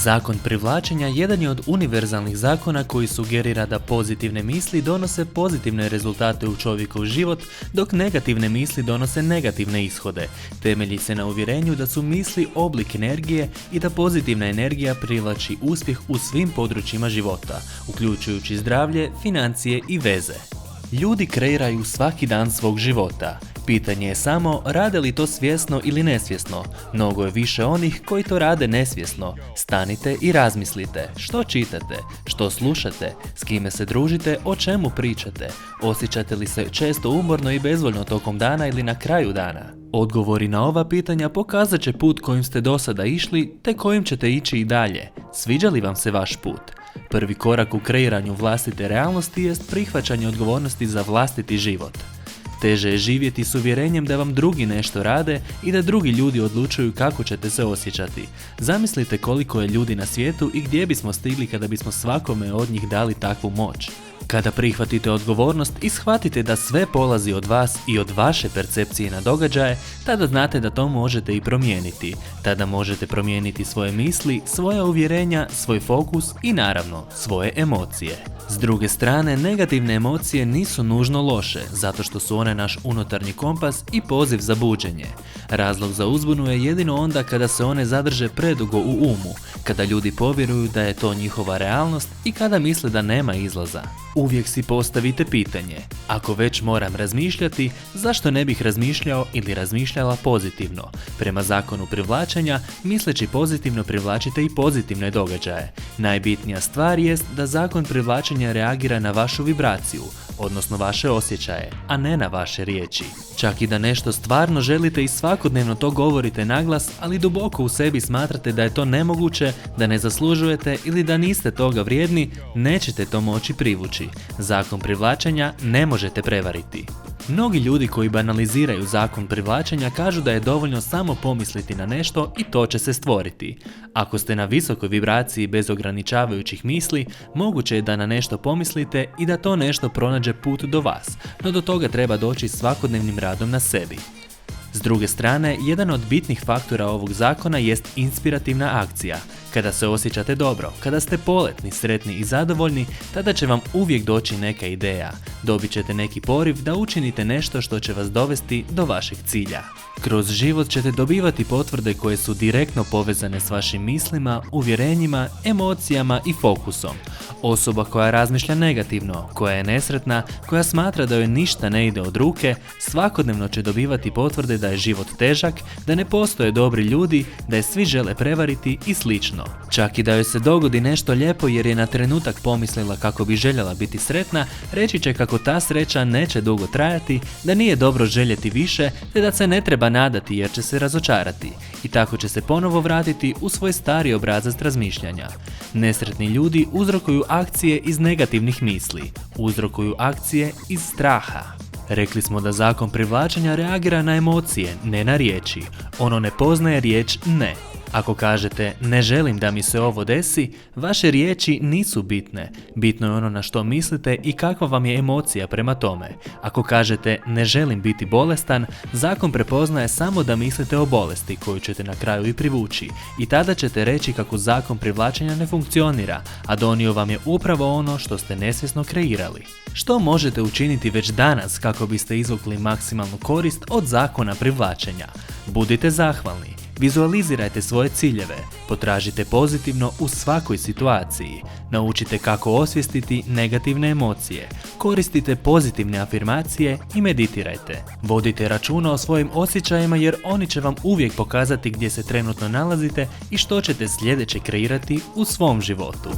Zakon privlačenja jedan je od univerzalnih zakona koji sugerira da pozitivne misli donose pozitivne rezultate u čovjekov život, dok negativne misli donose negativne ishode. Temelji se na uvjerenju da su misli oblik energije i da pozitivna energija privlači uspjeh u svim područjima života, uključujući zdravlje, financije i veze. Ljudi kreiraju svaki dan svog života. Pitanje je samo rade li to svjesno ili nesvjesno. Mnogo je više onih koji to rade nesvjesno. Stanite i razmislite što čitate, što slušate, s kime se družite, o čemu pričate. Osjećate li se često umorno i bezvoljno tokom dana ili na kraju dana? Odgovori na ova pitanja pokazat će put kojim ste do sada išli te kojim ćete ići i dalje. Sviđa li vam se vaš put? Prvi korak u kreiranju vlastite realnosti jest prihvaćanje odgovornosti za vlastiti život. Teže je živjeti s uvjerenjem da vam drugi nešto rade i da drugi ljudi odlučuju kako ćete se osjećati. Zamislite koliko je ljudi na svijetu i gdje bismo stigli kada bismo svakome od njih dali takvu moć. Kada prihvatite odgovornost i shvatite da sve polazi od vas i od vaše percepcije na događaje, tada znate da to možete i promijeniti. Tada možete promijeniti svoje misli, svoja uvjerenja, svoj fokus i naravno svoje emocije. S druge strane, negativne emocije nisu nužno loše, zato što su one naš unutarnji kompas i poziv za buđenje. Razlog za uzbunu je jedino onda kada se one zadrže predugo u umu, kada ljudi povjeruju da je to njihova realnost i kada misle da nema izlaza. Uvijek si postavite pitanje, ako već moram razmišljati, zašto ne bih razmišljao ili razmišljala pozitivno? Prema zakonu privlačenja, misleći pozitivno privlačite i pozitivne događaje. Najbitnija stvar jest da zakon privlačenja reagira na vašu vibraciju, odnosno vaše osjećaje, a ne na vaše riječi. Čak i da nešto stvarno želite i svakodnevno to govorite naglas, ali duboko u sebi smatrate da je to nemoguće, da ne zaslužujete ili da niste toga vrijedni, nećete to moći privući. Zakon privlačenja ne možete prevariti. Mnogi ljudi koji banaliziraju zakon privlačenja kažu da je dovoljno samo pomisliti na nešto i to će se stvoriti. Ako ste na visokoj vibraciji bez ograničavajućih misli, moguće je da na nešto pomislite i da to nešto pronađe put do vas, no do toga treba doći svakodnevnim radom na sebi. S druge strane, jedan od bitnih faktora ovog zakona jest inspirativna akcija. Kada se osjećate dobro, kada ste poletni, sretni i zadovoljni, tada će vam uvijek doći neka ideja. Dobit ćete neki poriv da učinite nešto što će vas dovesti do vašeg cilja. Kroz život ćete dobivati potvrde koje su direktno povezane s vašim mislima, uvjerenjima, emocijama i fokusom. Osoba koja razmišlja negativno, koja je nesretna, koja smatra da joj ništa ne ide od ruke, svakodnevno će dobivati potvrde da je život težak, da ne postoje dobri ljudi, da je svi žele prevariti i slično. Čak i da joj se dogodi nešto lijepo jer je na trenutak pomislila kako bi željela biti sretna, reći će kako ta sreća neće dugo trajati, da nije dobro željeti više, te da se ne treba nadati jer će se razočarati. I tako će se ponovo vratiti u svoj stari obrazac razmišljanja. Nesretni ljudi uzrokuju akcije iz negativnih misli, uzrokuju akcije iz straha. Rekli smo da zakon privlačenja reagira na emocije, ne na riječi. Ono ne poznaje riječ ne. Ako kažete ne želim da mi se ovo desi, vaše riječi nisu bitne. Bitno je ono na što mislite i kakva vam je emocija prema tome. Ako kažete ne želim biti bolestan, zakon prepoznaje samo da mislite o bolesti koju ćete na kraju i privući. I tada ćete reći kako zakon privlačenja ne funkcionira, a donio vam je upravo ono što ste nesvjesno kreirali. Što možete učiniti već danas kako biste izvukli maksimalnu korist od zakona privlačenja? Budite zahvalni. Vizualizirajte svoje ciljeve, potražite pozitivno u svakoj situaciji, naučite kako osvijestiti negativne emocije, koristite pozitivne afirmacije i meditirajte. Vodite računa o svojim osjećajima jer oni će vam uvijek pokazati gdje se trenutno nalazite i što ćete sljedeće kreirati u svom životu.